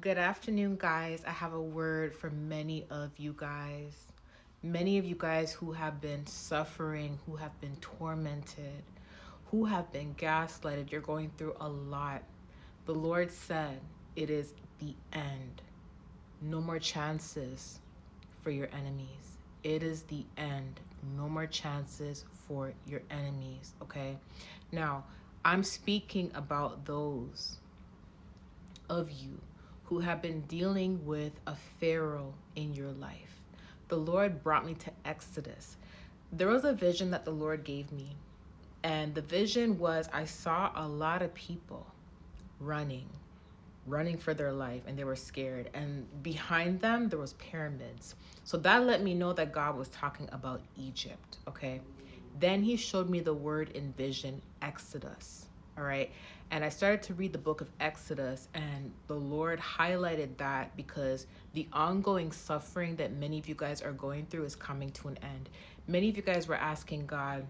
Good afternoon, guys. I have a word for many of you guys. Many of you guys who have been suffering, who have been tormented, who have been gaslighted. You're going through a lot. The Lord said it is the end. No more chances for your enemies. It is the end. No more chances for your enemies, okay? Now, I'm speaking about those of you who have been dealing with a Pharaoh in your life. The Lord brought me to Exodus. There was a vision that the Lord gave me, and the vision was I saw a lot of people running for their life, and they were scared, and behind them there was pyramids. So that let me know that God was talking about Egypt. Okay, then he showed me the word in vision, Exodus. All right, and I started to read the book of Exodus, and the Lord highlighted that because the ongoing suffering that many of you guys are going through is coming to an end. Many of you guys were asking God,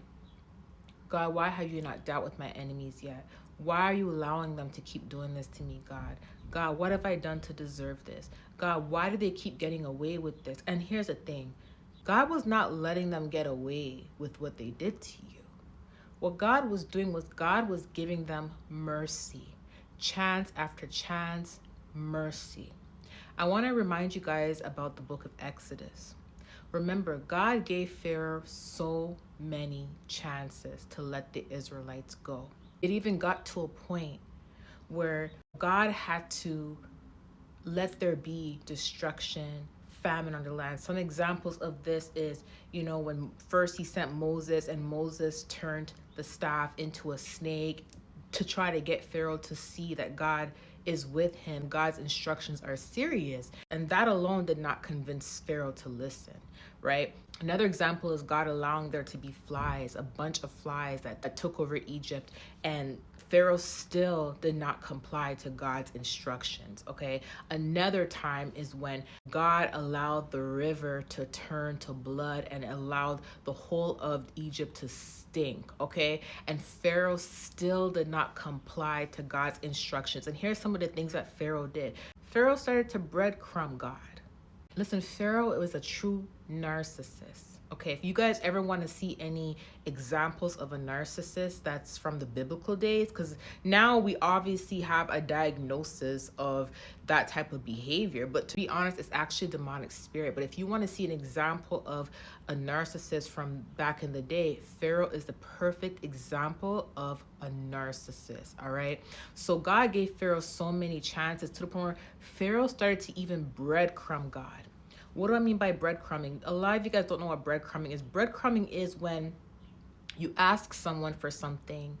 why have you not dealt with my enemies yet? Why are you allowing them to keep doing this to me, God? God, what have I done to deserve this? God, why do they keep getting away with this? And here's the thing, God was not letting them get away with what they did to you. What God was doing was God was giving them mercy, chance after chance, mercy. I want to remind you guys about the book of Exodus. Remember, God gave Pharaoh so many chances to let the Israelites go. It even got to a point where God had to let there be destruction, famine on the land. Some examples of this is, when first he sent Moses and Moses turned the staff into a snake to try to get Pharaoh to see that God is with him. God's instructions are serious. And that alone did not convince Pharaoh to listen, right? Another example is God allowing there to be flies, a bunch of flies that took over Egypt, and Pharaoh still did not comply to God's instructions, okay? Another time is when God allowed the river to turn to blood and allowed the whole of Egypt to stink, okay? And Pharaoh still did not comply to God's instructions. And here's some of the things that Pharaoh did. Pharaoh started to breadcrumb God. Listen, Pharaoh was a true narcissist. Okay, if you guys ever want to see any examples of a narcissist that's from the biblical days, because now we obviously have a diagnosis of that type of behavior, but to be honest, it's actually a demonic spirit. But if you want to see an example of a narcissist from back in the day, Pharaoh is the perfect example of a narcissist. All right, so God gave Pharaoh so many chances to the point where Pharaoh started to even breadcrumb God. What do I mean by breadcrumbing? A lot of you guys don't know what breadcrumbing is. Breadcrumbing is when you ask someone for something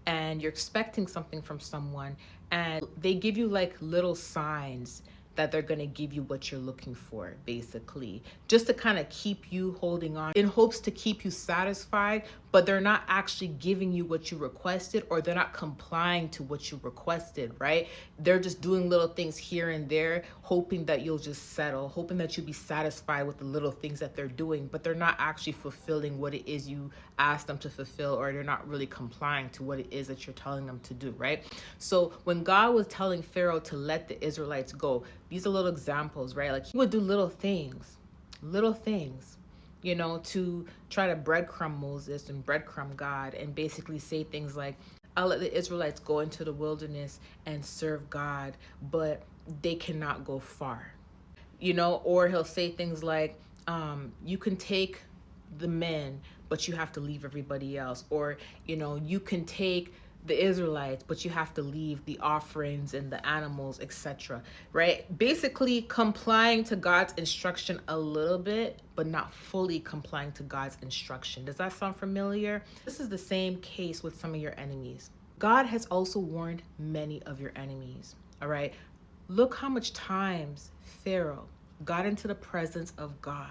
and you're expecting something from someone, and they give you like little signs that they're going to give you what you're looking for, basically, just to kind of keep you holding on in hopes to keep you satisfied, but they're not actually giving you what you requested, or they're not complying to what you requested, right? They're just doing little things here and there, hoping that you'll just settle, hoping that you'll be satisfied with the little things that they're doing, but they're not actually fulfilling what it is you asked them to fulfill, or they're not really complying to what it is that you're telling them to do, right? So when God was telling Pharaoh to let the Israelites go, these are little examples, right? Like he would do little things, to try to breadcrumb Moses and breadcrumb God, and basically say things like, I'll let the Israelites go into the wilderness and serve God, but they cannot go far. Or he'll say things like, you can take the men, but you have to leave everybody else. Or, you can take the Israelites, but you have to leave the offerings and the animals, etc. Right? Basically complying to God's instruction a little bit, but not fully complying to God's instruction. Does that sound familiar? This is the same case with some of your enemies. God has also warned many of your enemies. All right. Look how much times Pharaoh got into the presence of God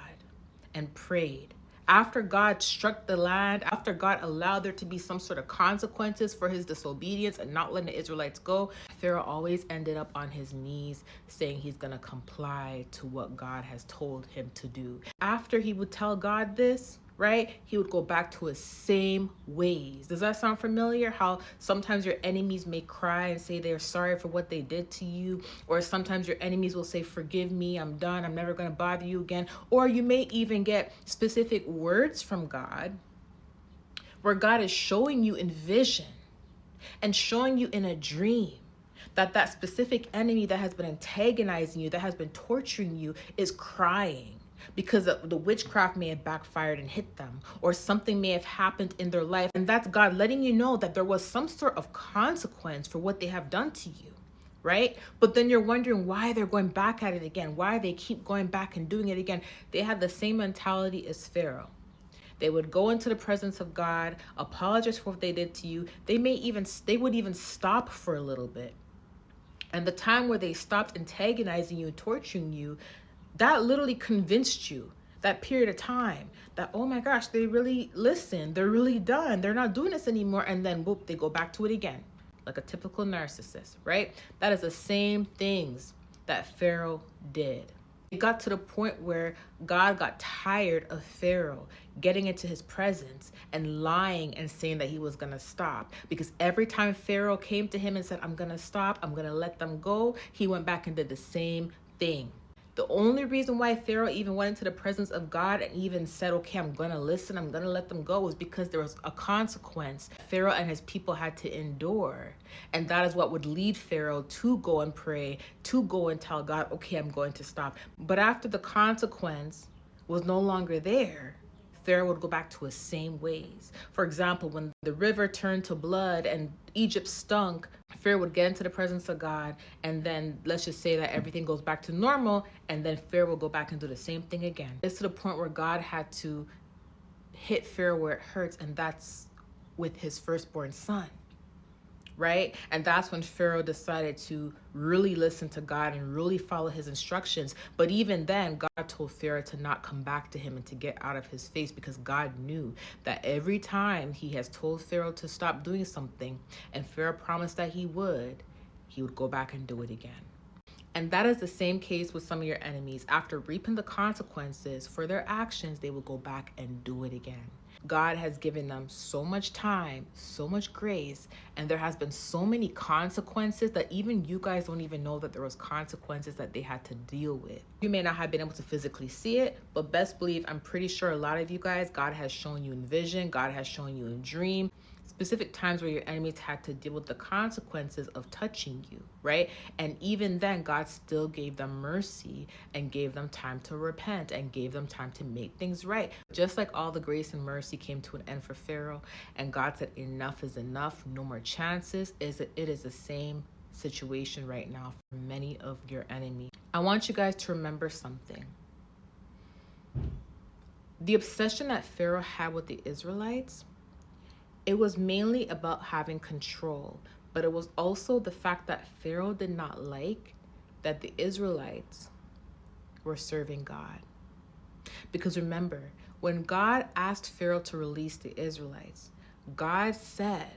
and prayed. After God struck the land, after God allowed there to be some sort of consequences for his disobedience and not letting the Israelites go, Pharaoh always ended up on his knees saying he's going to comply to what God has told him to do. After he would tell God this, right? He would go back to his same ways. Does that sound familiar? How sometimes your enemies may cry and say they're sorry for what they did to you, or sometimes your enemies will say, forgive me, I'm done, I'm never going to bother you again. Or you may even get specific words from God where God is showing you in vision and showing you in a dream that that specific enemy that has been antagonizing you, that has been torturing you, is crying because the witchcraft may have backfired and hit them, or something may have happened in their life. And that's God letting you know that there was some sort of consequence for what they have done to you, right? But then you're wondering why they're going back at it again, why they keep going back and doing it again. They had the same mentality as Pharaoh. They would go into the presence of God, apologize for what they did to you. They would even stop for a little bit. And the time where they stopped antagonizing you and torturing you, that literally convinced you, that period of time, that, oh my gosh, they really listened. They're really done. They're not doing this anymore. And then whoop, they go back to it again, like a typical narcissist, right? That is the same things that Pharaoh did. It got to the point where God got tired of Pharaoh getting into his presence and lying and saying that he was going to stop. Because every time Pharaoh came to him and said, I'm going to stop, I'm going to let them go, he went back and did the same thing. The only reason why Pharaoh even went into the presence of God and even said, okay, I'm going to listen, I'm going to let them go, was because there was a consequence Pharaoh and his people had to endure. And that is what would lead Pharaoh to go and pray, to go and tell God, okay, I'm going to stop. But after the consequence was no longer there, Pharaoh would go back to his same ways. For example, when the river turned to blood and Egypt stunk, Pharaoh would get into the presence of God, and then let's just say that everything goes back to normal, and then Pharaoh will go back and do the same thing again. It's to the point where God had to hit Pharaoh where it hurts, and that's with his firstborn son. Right? And that's when Pharaoh decided to really listen to God and really follow his instructions. But even then, God told Pharaoh to not come back to him and to get out of his face, because God knew that every time he has told Pharaoh to stop doing something and Pharaoh promised that he would go back and do it again. And that is the same case with some of your enemies. After reaping the consequences for their actions, they will go back and do it again. God has given them so much time, so much grace, and there has been so many consequences that even you guys don't even know that there was consequences that they had to deal with. You may not have been able to physically see it, but best believe I'm pretty sure a lot of you guys, God has shown you in vision, God has shown you in dream, specific times where your enemies had to deal with the consequences of touching you, right? And even then, God still gave them mercy and gave them time to repent and gave them time to make things right. Just like all the grace and mercy came to an end for Pharaoh, and God said, enough is enough, no more chances, it is the same situation right now for many of your enemies. I want you guys to remember something. The obsession that Pharaoh had with the Israelites, it was mainly about having control, but it was also the fact that Pharaoh did not like that the Israelites were serving God. Because remember, when God asked Pharaoh to release the Israelites, God said,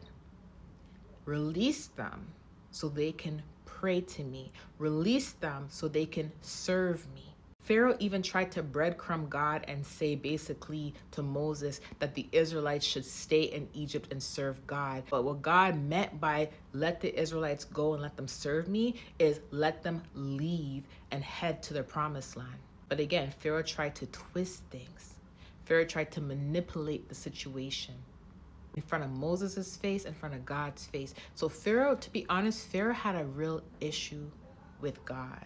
release them so they can pray to me. Release them so they can serve me. Pharaoh even tried to breadcrumb God and say basically to Moses that the Israelites should stay in Egypt and serve God. But what God meant by let the Israelites go and let them serve me is let them leave and head to their promised land. But again, Pharaoh tried to twist things. Pharaoh tried to manipulate the situation in front of Moses' face, in front of God's face. So Pharaoh, to be honest, Pharaoh had a real issue with God.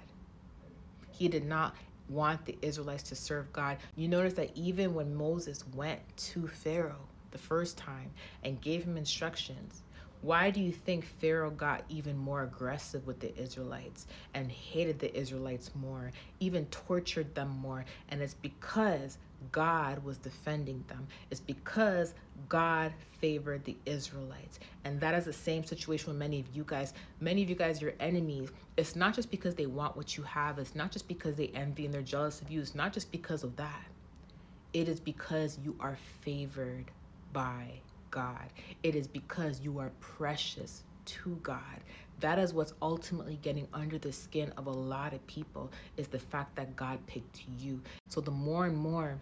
He did not want the Israelites to serve God. You notice that even when Moses went to Pharaoh the first time and gave him instructions, why do you think Pharaoh got even more aggressive with the Israelites and hated the Israelites more, even tortured them more? And it's because God was defending them. It's because God favored the Israelites. And that is the same situation with many of you guys. Many of you guys, your enemies, it's not just because they want what you have. It's not just because they envy and they're jealous of you. It's not just because of that. It is because you are favored by God. It is because you are precious to God. That is what's ultimately getting under the skin of a lot of people, is the fact that God picked you. So the more and more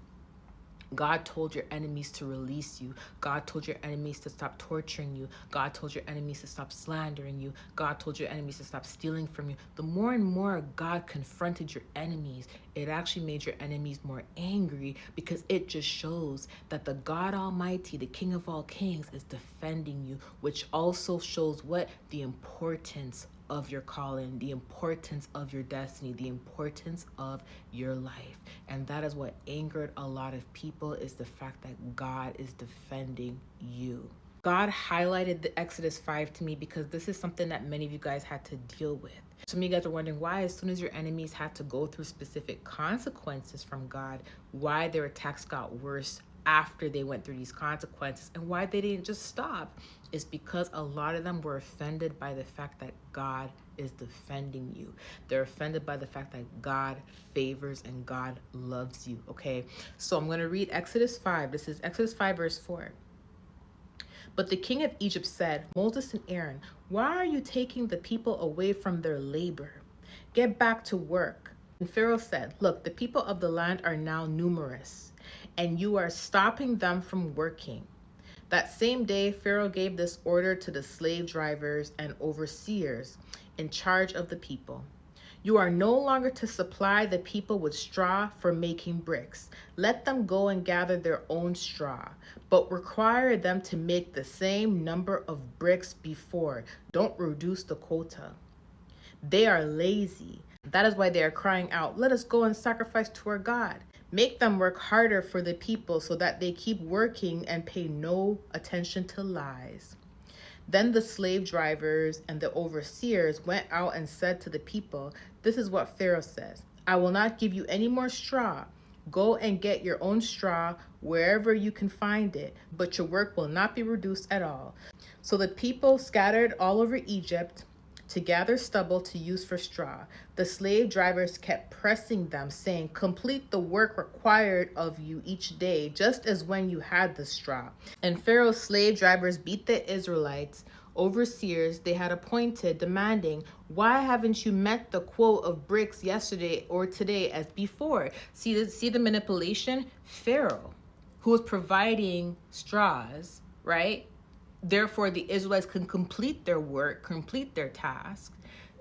God told your enemies to release you. God told your enemies to stop torturing you. God told your enemies to stop slandering you. God told your enemies to stop stealing from you. The more and more God confronted your enemies, it actually made your enemies more angry, because it just shows that the God Almighty, the King of all kings, is defending you, which also shows what? The importance of your calling, the importance of your destiny, the importance of your life. And that is what angered a lot of people, is the fact that God is defending you. God highlighted the Exodus 5 to me because this is something that many of you guys had to deal with. Some of you guys are wondering why, as soon as your enemies had to go through specific consequences from God, why their attacks got worse after they went through these consequences, and why they didn't just stop. Is because a lot of them were offended by the fact that God is defending you. They're offended by the fact that God favors and God loves you. Okay, so I'm going to read Exodus 5. This is Exodus 5 verse 4. But the king of Egypt said, Moses and Aaron, why are you taking the people away from their labor? Get back to work. And Pharaoh said, look, the people of the land are now numerous, and you are stopping them from working. That same day, Pharaoh gave this order to the slave drivers and overseers in charge of the people. You are no longer to supply the people with straw for making bricks. Let them go and gather their own straw, but require them to make the same number of bricks before. Don't reduce the quota. They are lazy. That is why they are crying out, let us go and sacrifice to our God. Make them work harder for the people so that they keep working and pay no attention to lies. Then the slave drivers and the overseers went out and said to the people, this is what Pharaoh says, I will not give you any more straw. Go and get your own straw wherever you can find it, but your work will not be reduced at all. So the people scattered all over Egypt to gather stubble to use for straw. The slave drivers kept pressing them, saying, complete the work required of you each day, just as when you had the straw. And Pharaoh's slave drivers beat the Israelites, overseers they had appointed, demanding, why haven't you met the quote of bricks yesterday or today as before? See the manipulation? Pharaoh, who was providing straws, right? Therefore, the Israelites can complete their work, complete their task,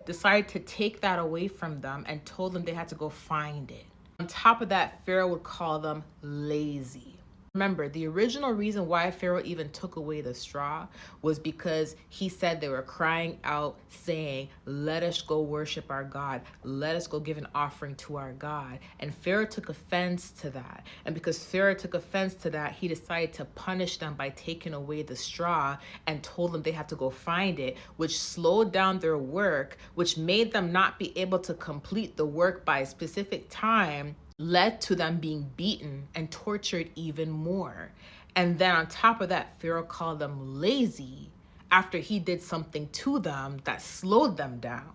decided to take that away from them and told them they had to go find it. On top of that, Pharaoh would call them lazy. Remember, the original reason why Pharaoh even took away the straw was because he said they were crying out, saying, let us go worship our God. Let us go give an offering to our God. And Pharaoh took offense to that. And because Pharaoh took offense to that, he decided to punish them by taking away the straw and told them they had to go find it, which slowed down their work, which made them not be able to complete the work by a specific time, led to them being beaten and tortured even more. And then on top of that, Pharaoh called them lazy after he did something to them that slowed them down,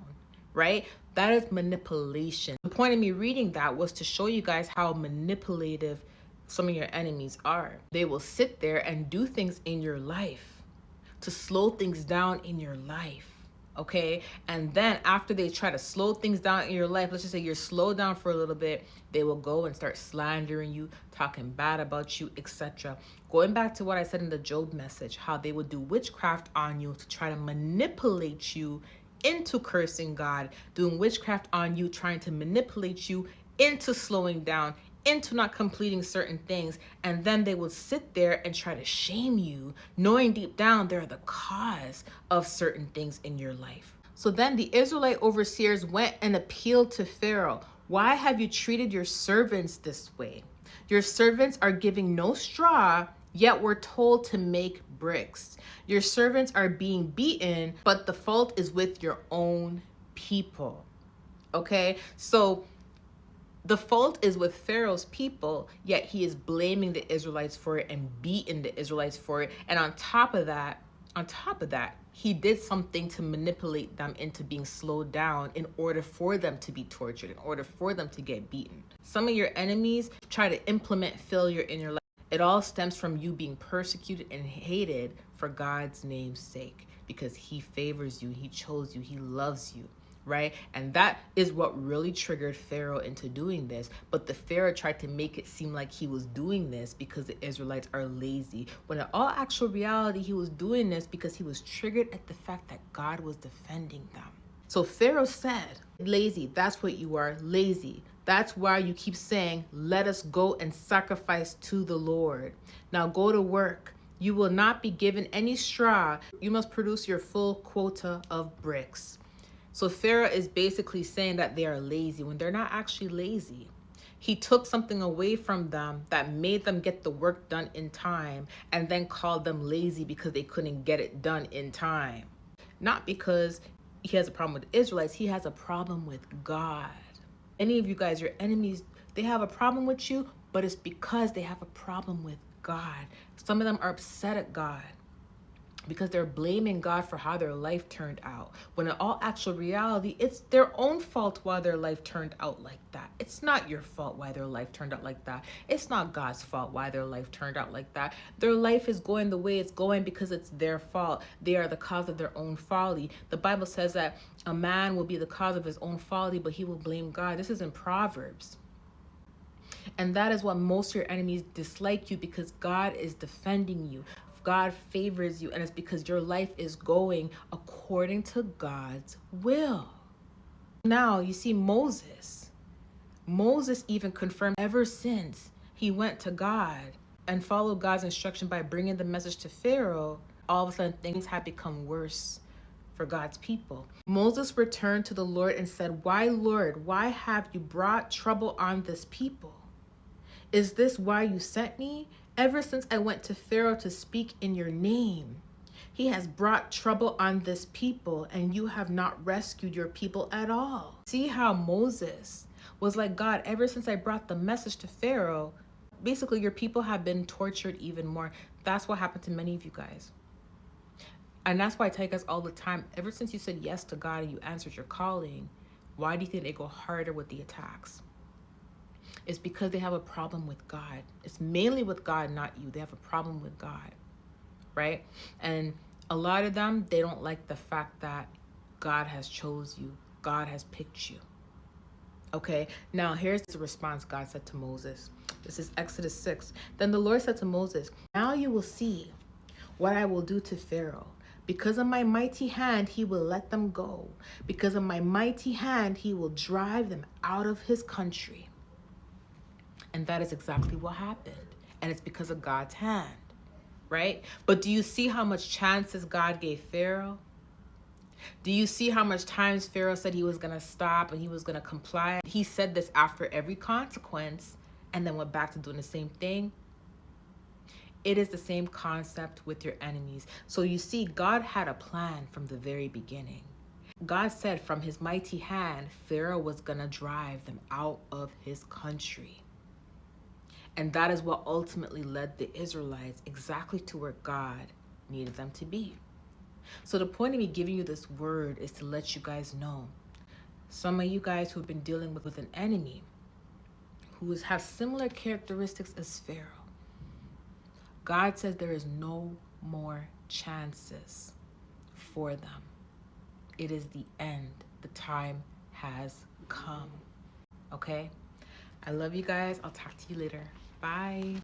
right? That is manipulation. The point of me reading that was to show you guys how manipulative some of your enemies are. They will sit there and do things in your life to slow things down in your life. Okay, and then after they try to slow things down in your life, let's just say you're slowed down for a little bit, they will go and start slandering you, talking bad about you, etc. Going back to what I said in the Job message, how they would do witchcraft on you to try to manipulate you into cursing God, doing witchcraft on you, trying to manipulate you into slowing down, into not completing certain things, and then they would sit there and try to shame you, knowing deep down they're the cause of certain things in your life. So then the Israelite overseers went and appealed to Pharaoh. Why have you treated your servants this way? Your servants are giving no straw, yet we're told to make bricks. Your servants are being beaten, but the fault is with your own people. Okay, so the fault is with Pharaoh's people, yet he is blaming the Israelites for it and beating the Israelites for it. And on top of that, he did something to manipulate them into being slowed down in order for them to be tortured, in order for them to get beaten. Some of your enemies try to implement failure in your life. It all stems from you being persecuted and hated for God's name's sake, because he favors you, he chose you, he loves you. right? And that is what really triggered Pharaoh into doing this. But the Pharaoh tried to make it seem like he was doing this because the Israelites are lazy, when in all actual reality, he was doing this because he was triggered at the fact that God was defending them. So Pharaoh said, lazy, that's what you are, lazy. That's why you keep saying, let us go and sacrifice to the Lord. Now go to work. You will not be given any straw. You must produce your full quota of bricks. So Pharaoh is basically saying that they are lazy when they're not actually lazy. He took something away from them that made them get the work done in time, and then called them lazy because they couldn't get it done in time. Not because he has a problem with the Israelites, he has a problem with God. Any of you guys, your enemies, they have a problem with you, but it's because they have a problem with God. Some of them are upset at God because they're blaming God for how their life turned out, when in all actual reality, it's their own fault why their life turned out like that. It's not your fault why their life turned out like that. It's not God's fault why their life turned out like that. Their life is going the way it's going because it's their fault. They are the cause of their own folly. The Bible says that a man will be the cause of his own folly, but he will blame God. This is in Proverbs. And that is what most of your enemies dislike you, because God is defending you. God favors you, and it's because your life is going according to God's will. Now, you see Moses. Moses even confirmed, ever since he went to God and followed God's instruction by bringing the message to Pharaoh, all of a sudden things had become worse for God's people. Moses returned to the Lord and said, "Why, Lord, why have you brought trouble on this people? Is this why you sent me? Ever since I went to Pharaoh to speak in your name, he has brought trouble on this people, and you have not rescued your people at all." See how Moses was like, God, ever since I brought the message to Pharaoh, basically your people have been tortured even more. That's what happened to many of you guys. And that's why I tell you guys all the time, ever since you said yes to God and you answered your calling, why do you think they go harder with the attacks? It's because they have a problem with God. It's mainly with God, not you. They have a problem with God, right? And a lot of them, they don't like the fact that God has chose you. God has picked you. Okay, now here's the response God said to Moses. This is Exodus 6. Then the Lord said to Moses, "Now you will see what I will do to Pharaoh. Because of my mighty hand, he will let them go. Because of my mighty hand, he will drive them out of his country." And that is exactly what happened. And it's because of God's hand, right? But do you see how much chances God gave Pharaoh? Do you see how much times Pharaoh said he was going to stop and he was going to comply? He said this after every consequence and then went back to doing the same thing. It is the same concept with your enemies. So you see, God had a plan from the very beginning. God said from his mighty hand, Pharaoh was going to drive them out of his country. And that is what ultimately led the Israelites exactly to where God needed them to be. So the point of me giving you this word is to let you guys know, some of you guys who've been dealing with an enemy who has similar characteristics as Pharaoh, God says there is no more chances for them. It is the end. The time has come. Okay? I love you guys. I'll talk to you later. Bye.